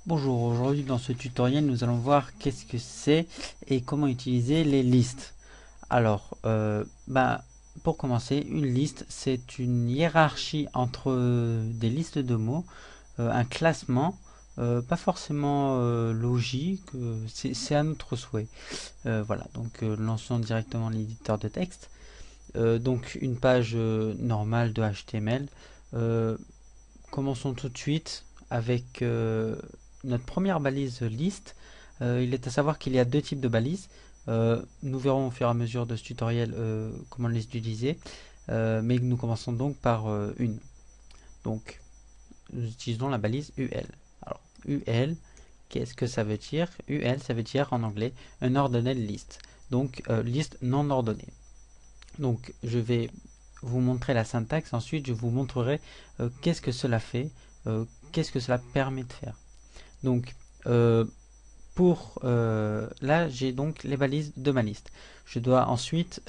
Bonjour, aujourd'hui dans ce tutoriel nous allons voir qu'est-ce que c'est et comment utiliser les listes. Alors, pour commencer, une liste c'est une hiérarchie entre des listes de mots, un classement, pas forcément logique, c'est à notre souhait. Voilà, donc lançons directement l'éditeur de texte. Donc une page normale de HTML. Euh, Commençons tout de suite avec notre première balise liste. Il est à savoir qu'il y a deux types de balises. Nous verrons au fur et à mesure de ce tutoriel comment les utiliser. Mais nous commençons donc par une. Donc, nous utilisons la balise UL. Alors, UL, qu'est-ce que ça veut dire? UL, ça veut dire en anglais un ordinal list. Donc, liste non ordonnée. Donc, je vais vous montrer la syntaxe. Ensuite, je vous montrerai qu'est-ce que cela fait, qu'est-ce que cela permet de faire. Donc, là, j'ai donc les balises de ma liste. Je dois ensuite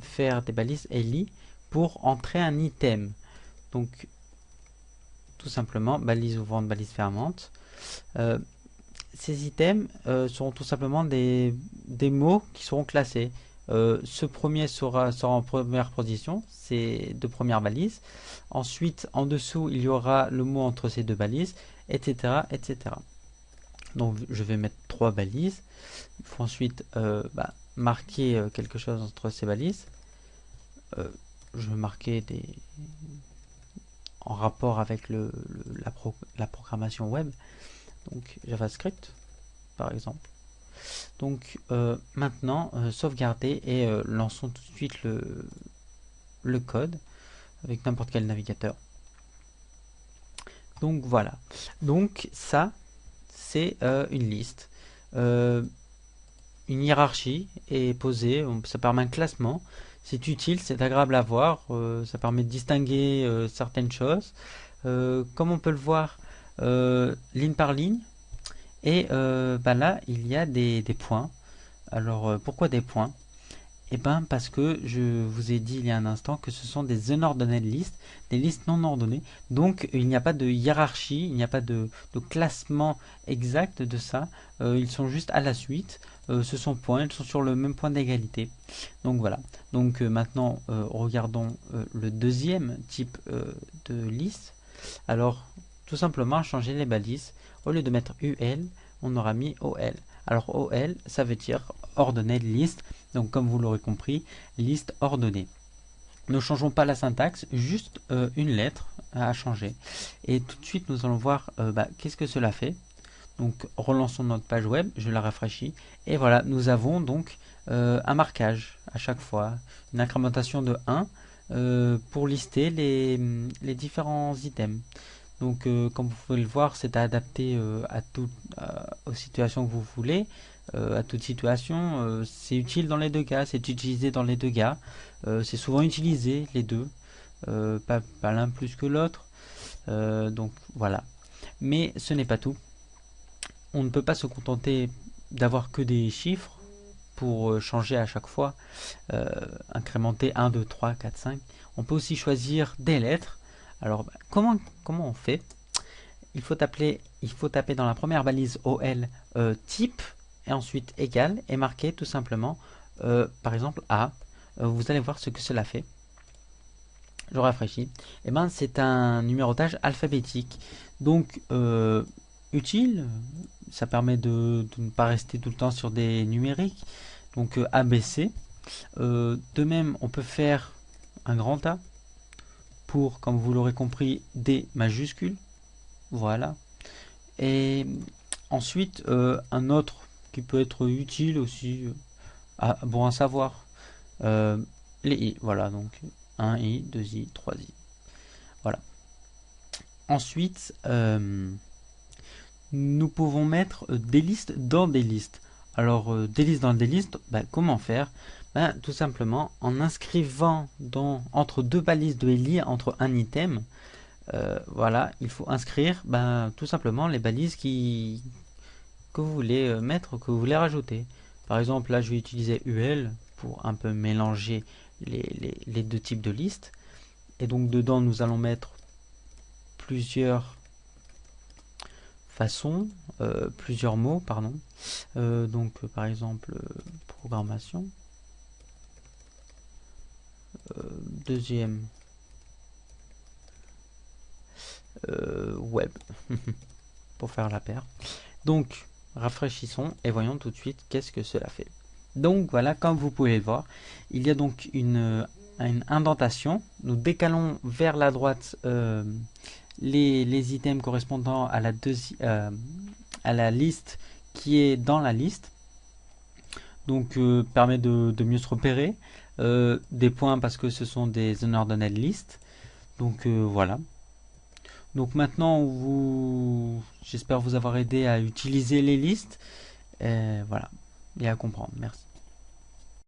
faire des balises ELI pour entrer un item. Donc, tout simplement, balise ouvrante, balise fermante. Euh, Ces items seront tout simplement des mots qui seront classés. Ce premier sera en première position, c'est deux premières balises. Ensuite, en dessous, il y aura le mot entre ces deux balises, etc., etc. Donc, je vais mettre trois balises. Il faut ensuite marquer quelque chose entre ces balises. Je vais marquer en rapport avec la programmation web, donc JavaScript, par exemple. Donc maintenant, sauvegarder et lançons tout de suite le code avec n'importe quel navigateur. Donc voilà. Donc ça, c'est une liste. Une hiérarchie est posée, ça permet un classement. C'est utile, c'est agréable à voir, ça permet de distinguer certaines choses. Comme on peut le voir, ligne par ligne. Et là, il y a des points. Alors pourquoi des points? Eh bien parce que je vous ai dit il y a un instant que ce sont des unordinate lists, des listes non ordonnées. Donc il n'y a pas de hiérarchie, il n'y a pas de classement exact de ça. Ils sont juste à la suite. Ce sont points, ils sont sur le même point d'égalité. Donc voilà. Donc maintenant regardons le deuxième type de liste. Alors tout simplement changer les balises. Au lieu de mettre UL, on aura mis OL. Alors OL, ça veut dire ordonnée liste. Donc comme vous l'aurez compris, liste ordonnée. Ne changeons pas la syntaxe, juste une lettre à changer. Et tout de suite, nous allons voir qu'est-ce que cela fait. Donc relançons notre page web, je la rafraîchis. Et voilà, nous avons donc un marquage à chaque fois, une incrémentation de 1 pour lister les différents items. Donc, comme vous pouvez le voir, c'est adapté aux situations que vous voulez, à toute situation. C'est utile dans les deux cas, c'est utilisé dans les deux cas. C'est souvent utilisé, les deux, pas l'un plus que l'autre. Donc, voilà. Mais ce n'est pas tout. On ne peut pas se contenter d'avoir que des chiffres pour changer à chaque fois, incrémenter 1, 2, 3, 4, 5. On peut aussi choisir des lettres. Alors, comment on fait? Il faut taper dans la première balise OL type et ensuite égal et marquer tout simplement par exemple A. Vous allez voir ce que cela fait. Je rafraîchis. Et ben c'est un numérotage alphabétique. Donc utile, ça permet de ne pas rester tout le temps sur des numériques. Donc ABC. De même, on peut faire un grand A pour, comme vous l'aurez compris, D majuscule. Voilà. Et ensuite, un autre qui peut être utile aussi, bon à savoir, euh, les i. Voilà, donc un i, 2 i, 3 i. Voilà. Ensuite, nous pouvons mettre des listes dans des listes. Alors, des listes dans des listes, comment faire? Tout simplement en inscrivant entre deux balises de ELI, entre un item, voilà, il faut inscrire tout simplement les balises que vous voulez mettre, que vous voulez rajouter. Par exemple, là, je vais utiliser UL pour un peu mélanger les deux types de listes. Et donc, dedans, nous allons mettre plusieurs façons, plusieurs mots, pardon. Donc par exemple programmation, deuxième web pour faire la paire. Donc rafraîchissons et voyons tout de suite qu'est-ce que cela fait. Donc voilà, comme vous pouvez le voir, il y a donc une indentation. Nous décalons vers la droite les items correspondant à à la liste qui est dans la liste. Donc permet de mieux se repérer. Des points parce que ce sont des unordinate lists. Donc voilà. Donc maintenant, j'espère vous avoir aidé à utiliser les listes. Voilà. Et à comprendre. Merci.